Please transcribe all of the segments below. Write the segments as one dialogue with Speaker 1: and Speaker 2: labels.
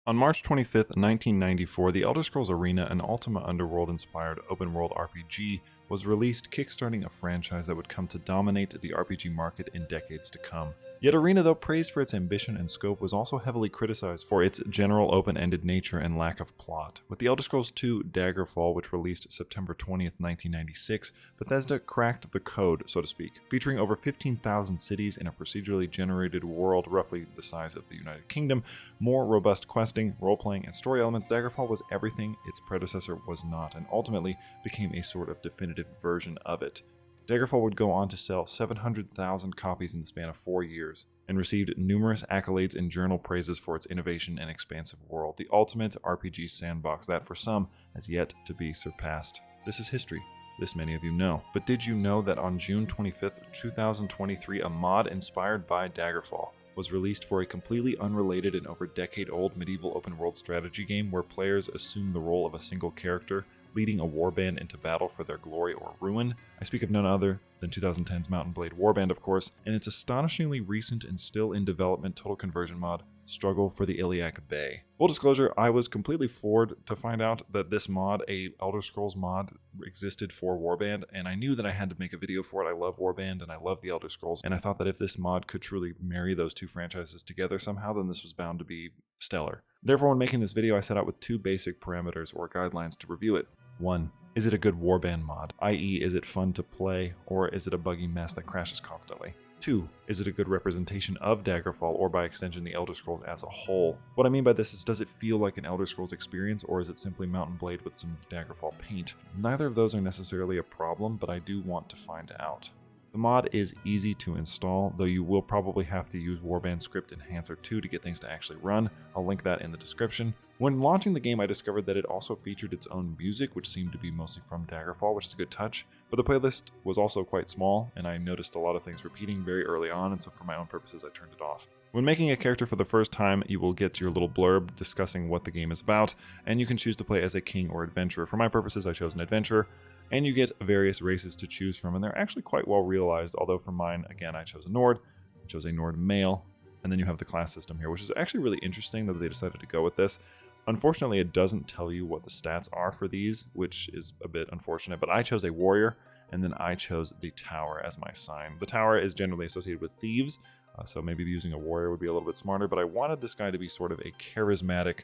Speaker 1: On March 25th, 1994, The Elder Scrolls Arena, an Ultima Underworld-inspired open-world RPG, was released, kickstarting a franchise that would come to dominate the RPG market in decades to come. Yet Arena, though praised for its ambition and scope, was also heavily criticized for its general open-ended nature and lack of plot. With The Elder Scrolls II: Daggerfall, which released September 20th, 1996, Bethesda cracked the code, so to speak. Featuring over 15,000 cities in a procedurally generated world roughly the size of the United Kingdom, more robust questing, role-playing, and story elements, Daggerfall was everything its predecessor was not, and ultimately became a sort of definitive version of it. Daggerfall would go on to sell 700,000 copies in the span of 4 years, and received numerous accolades and journal praises for its innovation and expansive world, the ultimate RPG sandbox that, for some, has yet to be surpassed. This is history. This many of you know. But did you know that on June 25th, 2023, a mod inspired by Daggerfall was released for a completely unrelated and over decade-old medieval open-world strategy game where players assume the role of a single character, leading a warband into battle for their glory or ruin? I speak of none other than 2010's Mount & Blade Warband, of course, and its astonishingly recent and still in development total conversion mod, Struggle for the Iliac Bay. Full disclosure, I was completely floored to find out that this mod, a Elder Scrolls mod, existed for Warband, and I knew that I had to make a video for it. I love Warband and I love the Elder Scrolls, and I thought that if this mod could truly marry those two franchises together somehow, then this was bound to be stellar. Therefore, when making this video, I set out with two basic parameters or guidelines to review it. 1. Is it a good Warband mod, i.e. is it fun to play, or is it a buggy mess that crashes constantly? 2. Is it a good representation of Daggerfall, or by extension the Elder Scrolls as a whole? What I mean by this is, does it feel like an Elder Scrolls experience, or is it simply Mount & Blade with some Daggerfall paint? Neither of those are necessarily a problem, but I do want to find out. The mod is easy to install, though you will probably have to use Warband Script Enhancer 2 to get things to actually run. I'll link that in the description. When launching the game, I discovered that it also featured its own music, which seemed to be mostly from Daggerfall, which is a good touch. But the playlist was also quite small, and I noticed a lot of things repeating very early on, and so for my own purposes, I turned it off. When making a character for the first time, you will get your little blurb discussing what the game is about, and you can choose to play as a king or adventurer. For my purposes, I chose an adventurer, and you get various races to choose from, and they're actually quite well realized, although for mine, again, I chose a Nord, I chose a Nord male, and then you have the class system here, which is actually really interesting that they decided to go with this. Unfortunately, it doesn't tell you what the stats are for these, which is a bit unfortunate, but I chose a warrior, and then I chose the tower as my sign. The tower is generally associated with thieves, so maybe using a warrior would be a little bit smarter, but I wanted this guy to be sort of a charismatic,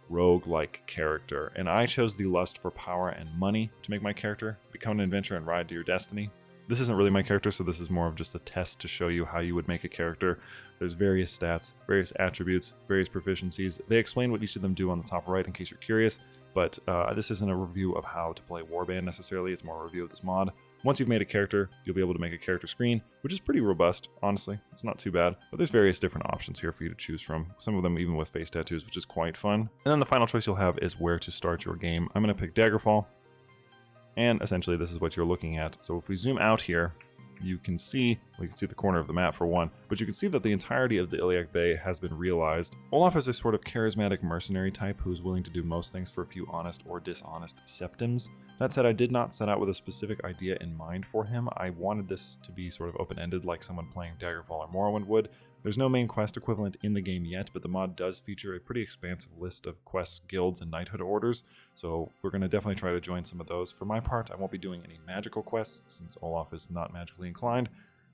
Speaker 1: rogue-like character, and I chose the lust for power and money to make my character. Become an adventurer and ride to your destiny. This isn't really my character, so this is more of just a test to show you how you would make a character. There's various stats, various attributes, various proficiencies. They explain what each of them do on the top right in case you're curious, but this isn't a review of how to play Warband necessarily, it's more a review of this mod. Once you've made a character, you'll be able to make a character screen, which is pretty robust, honestly. It's not too bad, but there's various different options here for you to choose from. Some of them even with face tattoos, which is quite fun. And then the final choice you'll have is where to start your game. I'm going to pick Daggerfall. And essentially this is what you're looking at. So if we zoom out here, you can see the corner of the map for one, but you can see that the entirety of the Iliac Bay has been realized. Olaf is a sort of charismatic mercenary type who is willing to do most things for a few honest or dishonest septims. That said, I did not set out with a specific idea in mind for him. I wanted this to be sort of open-ended like someone playing Daggerfall or Morrowind would. There's no main quest equivalent in the game yet, but the mod does feature a pretty expansive list of quests, guilds, and knighthood orders, so we're going to definitely try to join some of those. For my part, I won't be doing any magical quests, since Olaf is not magically inclined,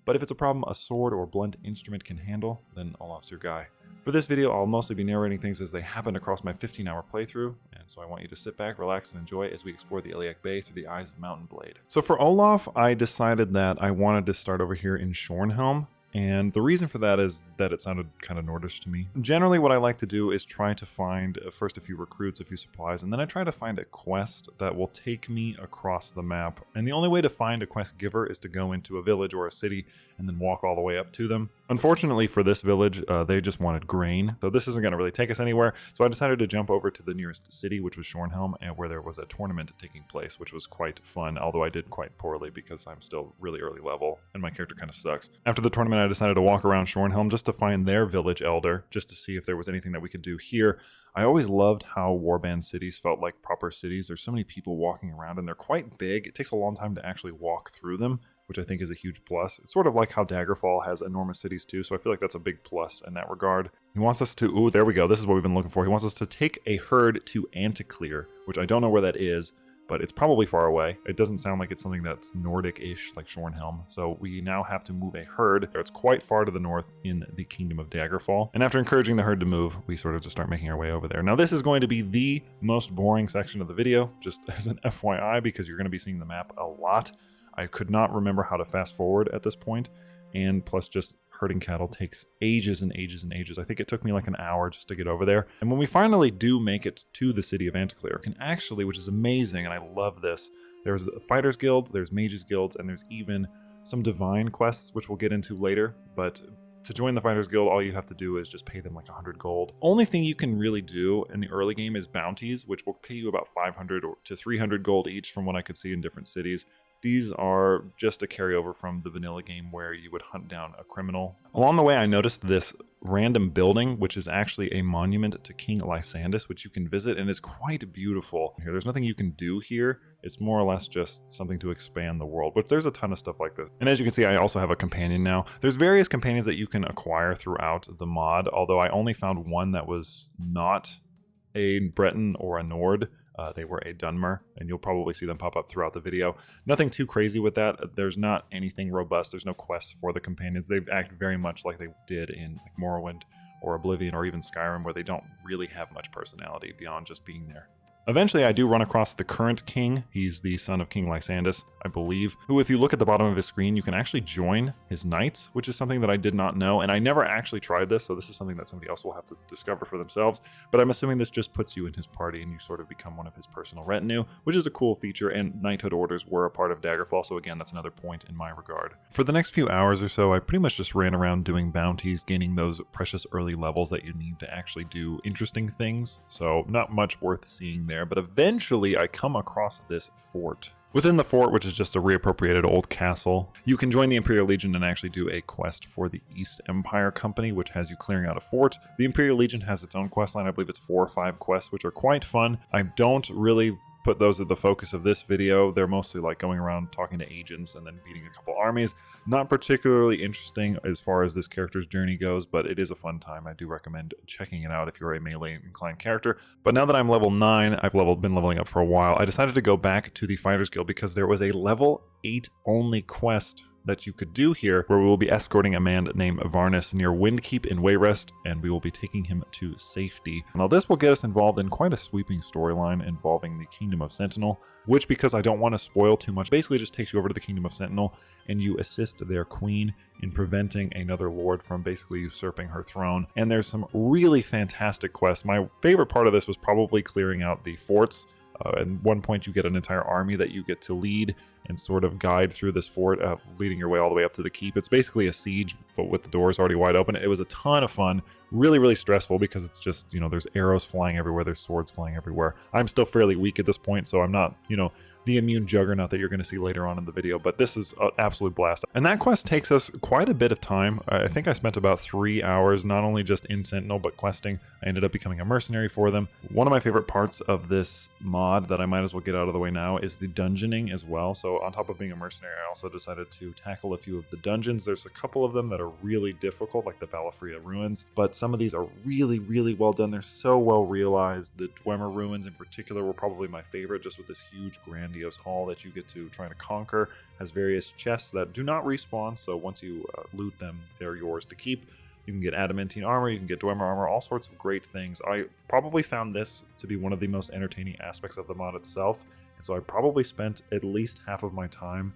Speaker 1: but if it's a problem a sword or blunt instrument can handle, then Olaf's your guy. For this video, I'll mostly be narrating things as they happen across my 15-hour playthrough, and so I want you to sit back, relax, and enjoy as we explore the Iliac Bay through the eyes of Mount & Blade. So for Olaf, I decided that I wanted to start over here in Shornhelm, and the reason for that is that it sounded kind of Nordish to me. Generally, what I like to do is try to find first a few recruits, a few supplies, and then I try to find a quest that will take me across the map. And the only way to find a quest giver is to go into a village or a city and then walk all the way up to them. Unfortunately for this village, they just wanted grain, so this isn't going to really take us anywhere. So I decided to jump over to the nearest city, which was Shornhelm, and where there was a tournament taking place, which was quite fun, although I did quite poorly because I'm still really early level, and my character kind of sucks. After the tournament, I decided to walk around Shornhelm just to find their village elder, just to see if there was anything that we could do here. I always loved how Warband cities felt like proper cities. There's so many people walking around, and they're quite big. It takes a long time to actually walk through them, which I think is a huge plus. It's sort of like how Daggerfall has enormous cities too, so I feel like that's a big plus in that regard. He wants us to, ooh, there we go, this is what we've been looking for. He wants us to take a herd to Anticlear, which I don't know where that is, but it's probably far away. It doesn't sound like it's something that's Nordic-ish, like Shornhelm. So we now have to move a herd. It's quite far to the north in the Kingdom of Daggerfall. And after encouraging the herd to move, we sort of just start making our way over there. Now this is going to be the most boring section of the video, just as an FYI, because you're going to be seeing the map a lot. I could not remember how to fast forward at this point, and plus just herding cattle takes ages and ages and ages. I think it took me like an hour just to get over there. And when we finally do make it to the city of Anticlear, can actually, which is amazing, and I love this, there's fighters guilds, there's mages guilds, and there's even some divine quests, which we'll get into later. But to join the fighters guild, all you have to do is just pay them like 100 gold. Only thing you can really do in the early game is bounties, which will pay you about 500 to 300 gold each from what I could see in different cities. These are just a carryover from the vanilla game where you would hunt down a criminal. Along the way, I noticed this random building, which is actually a monument to King Lysandus, which you can visit, and is quite beautiful. Here, there's nothing you can do here. It's more or less just something to expand the world, but there's a ton of stuff like this. And as you can see, I also have a companion now. There's various companions that you can acquire throughout the mod, although I only found one that was not a Breton or a Nord. They were a Dunmer, and you'll probably see them pop up throughout the video. Nothing too crazy with that. There's not anything robust. There's no quests for the companions. They act very much like they did in like Morrowind or Oblivion or even Skyrim, where they don't really have much personality beyond just being there. Eventually, I do run across the current king. He's the son of King Lysandus, I believe, who, if you look at the bottom of his screen, you can actually join his knights, which is something that I did not know, and I never actually tried this, so this is something that somebody else will have to discover for themselves, but I'm assuming this just puts you in his party and you sort of become one of his personal retinue, which is a cool feature, and knighthood orders were a part of Daggerfall, so again, that's another point in my regard. For the next few hours or so, I pretty much just ran around doing bounties, gaining those precious early levels that you need to actually do interesting things, so not much worth seeing there. But eventually I come across this fort. Within the fort, which is just a reappropriated old castle, you can join the Imperial Legion and actually do a quest for the East Empire Company, which has you clearing out a fort. The Imperial Legion has its own quest line. I believe it's 4 or 5 quests, which are quite fun. I don't really put those at the focus of this video. They're mostly like going around talking to agents and then beating a couple armies. Not particularly interesting as far as this character's journey goes, but it is a fun time. I do recommend checking it out if you're a melee inclined character. But now that I'm level 9, I've been leveling up for a while, I decided to go back to the Fighters Guild because there was a level 8 only quest that you could do here, where we will be escorting a man named Varnus near Windkeep in Wayrest, and we will be taking him to safety. Now this will get us involved in quite a sweeping storyline involving the Kingdom of Sentinel, which, because I don't want to spoil too much, basically just takes you over to the Kingdom of Sentinel and you assist their queen in preventing another lord from basically usurping her throne. And there's some really fantastic quests. My favorite part of this was probably clearing out the forts. At one point you get an entire army that you get to lead and sort of guide through this fort, leading your way all the way up to the keep. It's basically a siege, but with the doors already wide open. It was a ton of fun, really, really stressful because it's just, you know, there's arrows flying everywhere, there's swords flying everywhere. I'm still fairly weak at this point, so I'm not, you know, the immune juggernaut that you're going to see later on in the video, but this is an absolute blast. And that quest takes us quite a bit of time. I think I spent about 3 hours, not only just in Sentinel, but questing. I ended up becoming a mercenary for them. One of my favorite parts of this mod that I might as well get out of the way now is the dungeoning as well. So on top of being a mercenary, I also decided to tackle a few of the dungeons. There's a couple of them that are really difficult, like the Balafria Ruins, but some of these are really, really well done. They're so well realized. The Dwemer Ruins in particular were probably my favorite, just with this huge grandiose hall that you get to try to conquer. Has various chests that do not respawn, so once you loot them, they're yours to keep. You can get adamantine armor, you can get Dwemer armor, all sorts of great things. I probably found this to be one of the most entertaining aspects of the mod itself, and so I probably spent at least half of my time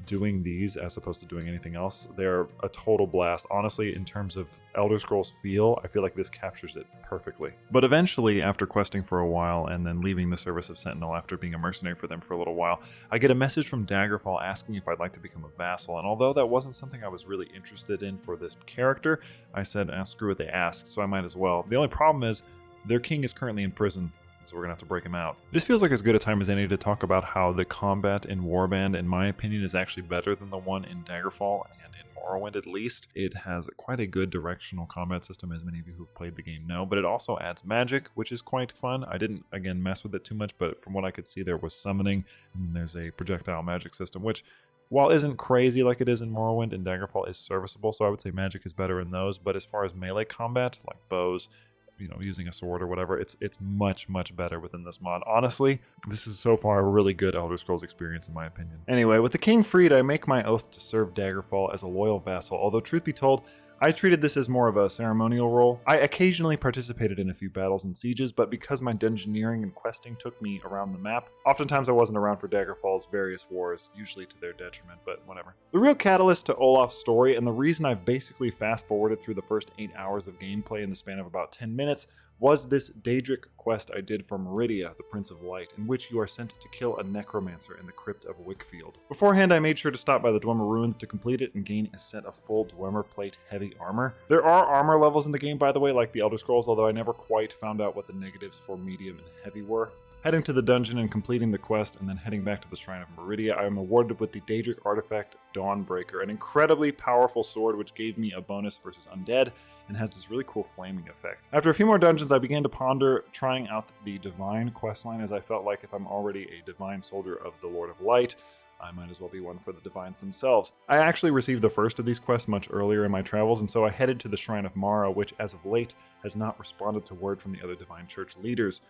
Speaker 1: doing these as opposed to doing anything else. They're a total blast. Honestly, in terms of Elder Scrolls feel, I feel like this captures it perfectly. But eventually, after questing for a while and then leaving the service of Sentinel after being a mercenary for them for a little while, I get a message from Daggerfall asking if I'd like to become a vassal. And although that wasn't something I was really interested in for this character, I said, screw it, they asked, so I might as well. The only problem is their king is currently in prison, so we're gonna have to break him out. This feels like as good a time as any to talk about how the combat in Warband, in my opinion, is actually better than the one in Daggerfall and in Morrowind at least. It has quite a good directional combat system, as many of you who've played the game know, but it also adds magic, which is quite fun. I didn't, again, mess with it too much, but from what I could see, there was summoning, and there's a projectile magic system, which while isn't crazy like it is in Morrowind, and Daggerfall is serviceable, so I would say magic is better in those. But as far as melee combat, like bows, using a sword or whatever, it's much, much better within this mod. Honestly, this is so far a really good Elder Scrolls experience in my opinion. Anyway, with the king freed, I make my oath to serve Daggerfall as a loyal vassal, although truth be told, I treated this as more of a ceremonial role. I occasionally participated in a few battles and sieges, but because my dungeoneering and questing took me around the map, oftentimes I wasn't around for Daggerfall's various wars, usually to their detriment, but whatever. The real catalyst to Olaf's story, and the reason I've basically fast-forwarded through the first 8 hours of gameplay in the span of about 10 minutes, was this Daedric quest I did for Meridia, the Prince of Light, in which you are sent to kill a necromancer in the crypt of Wickfield. Beforehand, I made sure to stop by the Dwemer Ruins to complete it and gain a set of full Dwemer plate heavy armor. There are armor levels in the game, by the way, like the Elder Scrolls, although I never quite found out what the negatives for medium and heavy were. Heading to the dungeon and completing the quest, and then heading back to the Shrine of Meridia, I am awarded with the Daedric artifact Dawnbreaker, an incredibly powerful sword which gave me a bonus versus undead, and has this really cool flaming effect. After a few more dungeons, I began to ponder trying out the Divine questline, as I felt like if I'm already a Divine soldier of the Lord of Light, I might as well be one for the Divines themselves. I actually received the first of these quests much earlier in my travels, and so I headed to the Shrine of Mara, which as of late has not responded to word from the other Divine Church leaders.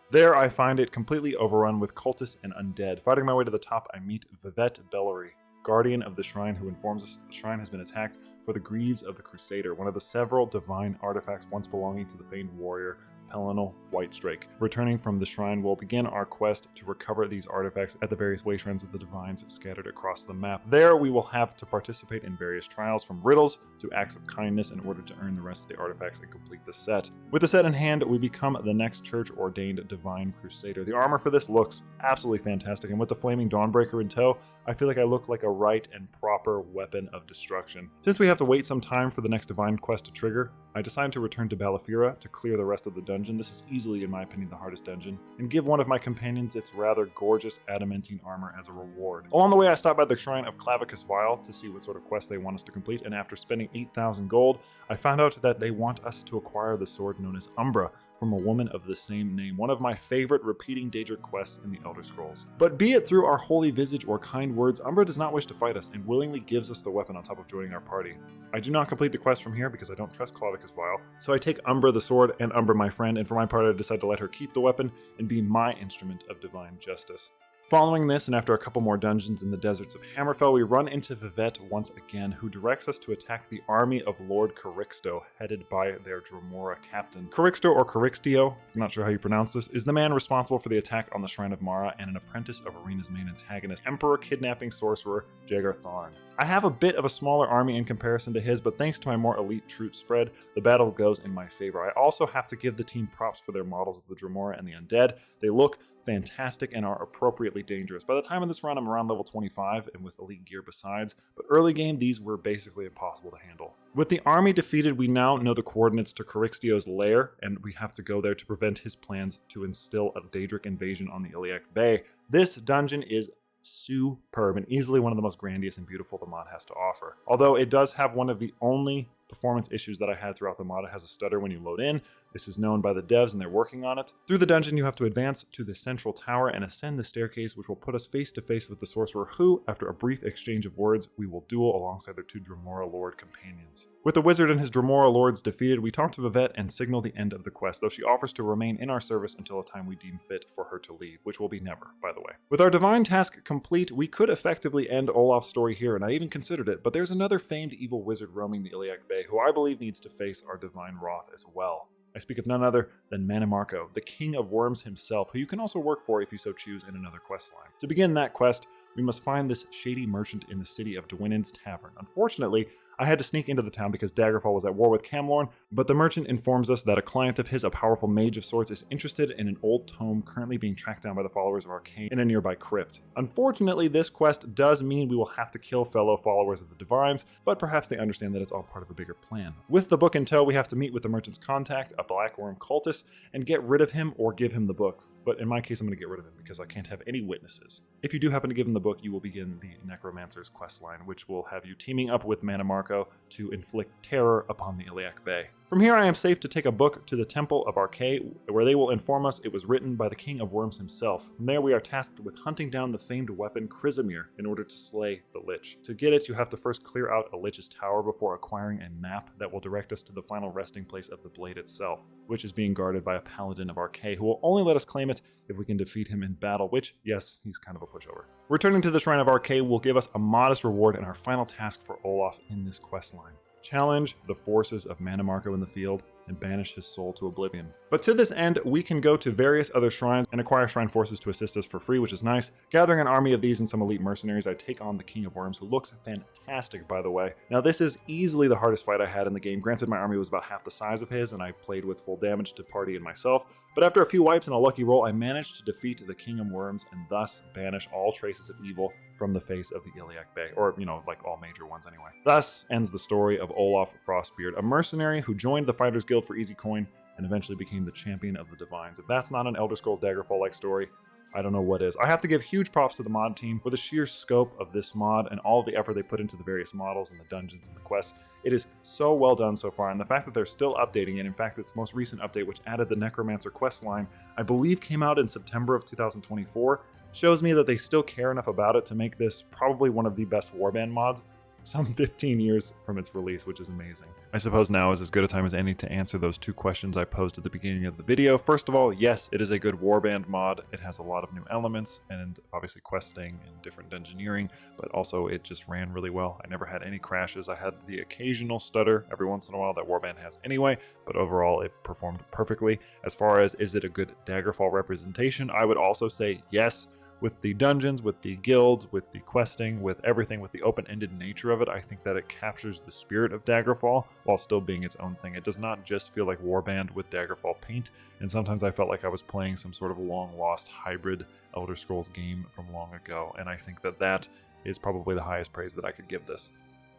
Speaker 1: There, I find it completely overrun with cultists and undead. Fighting my way to the top, I meet Vivette Bellery, guardian of the shrine, who informs us that the shrine has been attacked for the greaves of the Crusader, one of the several divine artifacts once belonging to the famed warrior Pelinal Whitestrake. Returning from the shrine, we'll begin our quest to recover these artifacts at the various wayshrines of the divines scattered across the map. There, we will have to participate in various trials, from riddles to acts of kindness, in order to earn the rest of the artifacts and complete the set. With the set in hand, we become the next church-ordained divine crusader. The armor for this looks absolutely fantastic, and with the flaming Dawnbreaker in tow, I feel like I look like a right and proper weapon of destruction. Since we have to wait some time for the next divine quest to trigger, I decided to return to Balafira to clear the rest of the dungeon. This is easily, in my opinion, the hardest dungeon, and give one of my companions its rather gorgeous adamantine armor as a reward. Along the way, I stopped by the shrine of Clavicus Vile to see what sort of quest they want us to complete, and after spending 8,000 gold, I found out that they want us to acquire the sword known as Umbra from a woman of the same name, one of my favorite repeating Daedric quests in the Elder Scrolls. But be it through our holy visage or kind words, Umbra does not wish to fight us and willingly gives us the weapon on top of joining our party. I do not complete the quest from here because I don't trust Clavicus Vile, so I take Umbra the sword and Umbra my friend, and for my part I decide to let her keep the weapon and be my instrument of divine justice. Following this, and after a couple more dungeons in the deserts of Hammerfell, we run into Vivette once again, who directs us to attack the army of Lord Carixto, headed by their Dremora captain. Carixto, or Carixtio, I'm not sure how you pronounce this, is the man responsible for the attack on the Shrine of Mara and an apprentice of Arena's main antagonist, Emperor Kidnapping Sorcerer Jagar Tharn. I have a bit of a smaller army in comparison to his, but thanks to my more elite troop spread, the battle goes in my favor. I also have to give the team props for their models of the Dremora and the Undead. They look fantastic and are appropriately dangerous. By the time of this run, I'm around level 25 and with elite gear besides, but early game, these were basically impossible to handle. With the army defeated, we now know the coordinates to Carixtio's lair, and we have to go there to prevent his plans to instill a Daedric invasion on the Iliac Bay. This dungeon is superb and easily one of the most grandiose and beautiful the mod has to offer. Although it does have one of the only performance issues that I had throughout the mod. It has a stutter when you load in. This is known by the devs and they're working on it. Through the dungeon, you have to advance to the central tower and ascend the staircase, which will put us face to face with the sorcerer who, after a brief exchange of words, we will duel alongside their two Dremora Lord companions. With the wizard and his Dremora Lords defeated, we talk to Vivette and signal the end of the quest, though she offers to remain in our service until a time we deem fit for her to leave, which will be never, by the way. With our divine task complete, we could effectively end Olaf's story here, and I even considered it, but there's another famed evil wizard roaming the Iliac Bay who I believe needs to face our divine wrath as well. I speak of none other than Manimarco, the king of worms himself, who you can also work for if you so choose in another questline. To begin that quest, we must find this shady merchant in the city of Dwynen's Tavern. Unfortunately, I had to sneak into the town because Daggerfall was at war with Camlorn, but the merchant informs us that a client of his, a powerful mage of sorts, is interested in an old tome currently being tracked down by the followers of Arcane in a nearby crypt. Unfortunately, this quest does mean we will have to kill fellow followers of the Divines, but perhaps they understand that it's all part of a bigger plan. With the book in tow, we have to meet with the merchant's contact, a black worm cultist, and get rid of him or give him the book. But in my case, I'm going to get rid of him because I can't have any witnesses. If you do happen to give him the book, you will begin the Necromancer's questline, which will have you teaming up with Manimarco to inflict terror upon the Iliac Bay. From here I am safe to take a book to the Temple of Arche, where they will inform us it was written by the King of Worms himself. From there we are tasked with hunting down the famed weapon Chrysamere in order to slay the Lich. To get it, you have to first clear out a Lich's tower before acquiring a map that will direct us to the final resting place of the blade itself, which is being guarded by a paladin of Arche who will only let us claim it if we can defeat him in battle, which, yes, he's kind of a pushover. Returning to the Shrine of Arche will give us a modest reward and our final task for Olaf in this questline. Challenge the forces of Mannimarco in the field and banish his soul to oblivion. But to this end, we can go to various other shrines and acquire shrine forces to assist us for free, which is nice. Gathering an army of these and some elite mercenaries, I take on the King of Worms, who looks fantastic, by the way. Now, this is easily the hardest fight I had in the game. Granted, my army was about half the size of his, and I played with full damage to party and myself. But after a few wipes and a lucky roll, I managed to defeat the King of Worms and thus banish all traces of evil from the face of the Iliac Bay, or, like all major ones anyway. Thus ends the story of Olaf Frostbeard, a mercenary who joined the Fighters Guild for easy coin and eventually became the champion of the Divines. If that's not an Elder Scrolls Daggerfall-like story, I don't know what is. I have to give huge props to the mod team for the sheer scope of this mod and all of the effort they put into the various models and the dungeons and the quests. It is so well done so far, and the fact that they're still updating it, in fact, its most recent update, which added the Necromancer questline, I believe came out in September of 2024, shows me that they still care enough about it to make this probably one of the best Warband mods, some 15 years from its release, which is amazing. I suppose now is as good a time as any to answer those two questions I posed at the beginning of the video. First of all, yes, it is a good Warband mod. It has a lot of new elements and obviously questing and different dungeoneering, but also it just ran really well. I never had any crashes. I had the occasional stutter every once in a while that Warband has anyway, but overall it performed perfectly. As far as is it a good Daggerfall representation, I would also say yes. With the dungeons, with the guilds, with the questing, with everything, with the open-ended nature of it, I think that it captures the spirit of Daggerfall while still being its own thing. It does not just feel like Warband with Daggerfall paint, and sometimes I felt like I was playing some sort of long-lost hybrid Elder Scrolls game from long ago, and I think that that is probably the highest praise that I could give this.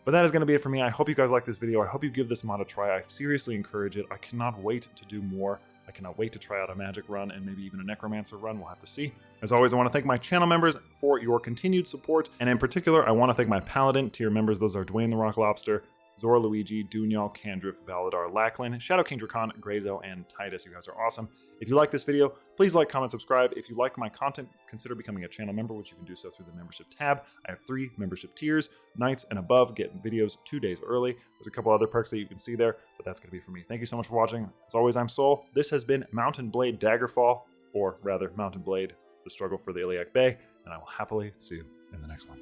Speaker 1: But that is going to be it for me. I hope you guys like this video. I hope you give this mod a try. I seriously encourage it. I cannot wait to do more. I cannot wait to try out a magic run and maybe even a necromancer run. We'll have to see. As always, I want to thank my channel members for your continued support. And in particular, I want to thank my Paladin tier members. Those are Dwayne the Rock Lobster, Zora Luigi, Dunyal, Candriff, Valadar, Lachlan, Shadow King Drakon, Grazo, and Titus. You guys are awesome. If you like this video, please like, comment, subscribe. If you like my content, consider becoming a channel member, which you can do so through the membership tab. I have 3 membership tiers. Knights and above get videos 2 days early. There's a couple other perks that you can see there, but that's going to be for me. Thank you so much for watching. As always, I'm Soul. This has been Mountain Blade Daggerfall, or rather, Mountain Blade, the struggle for the Iliac Bay, and I will happily see you in the next one.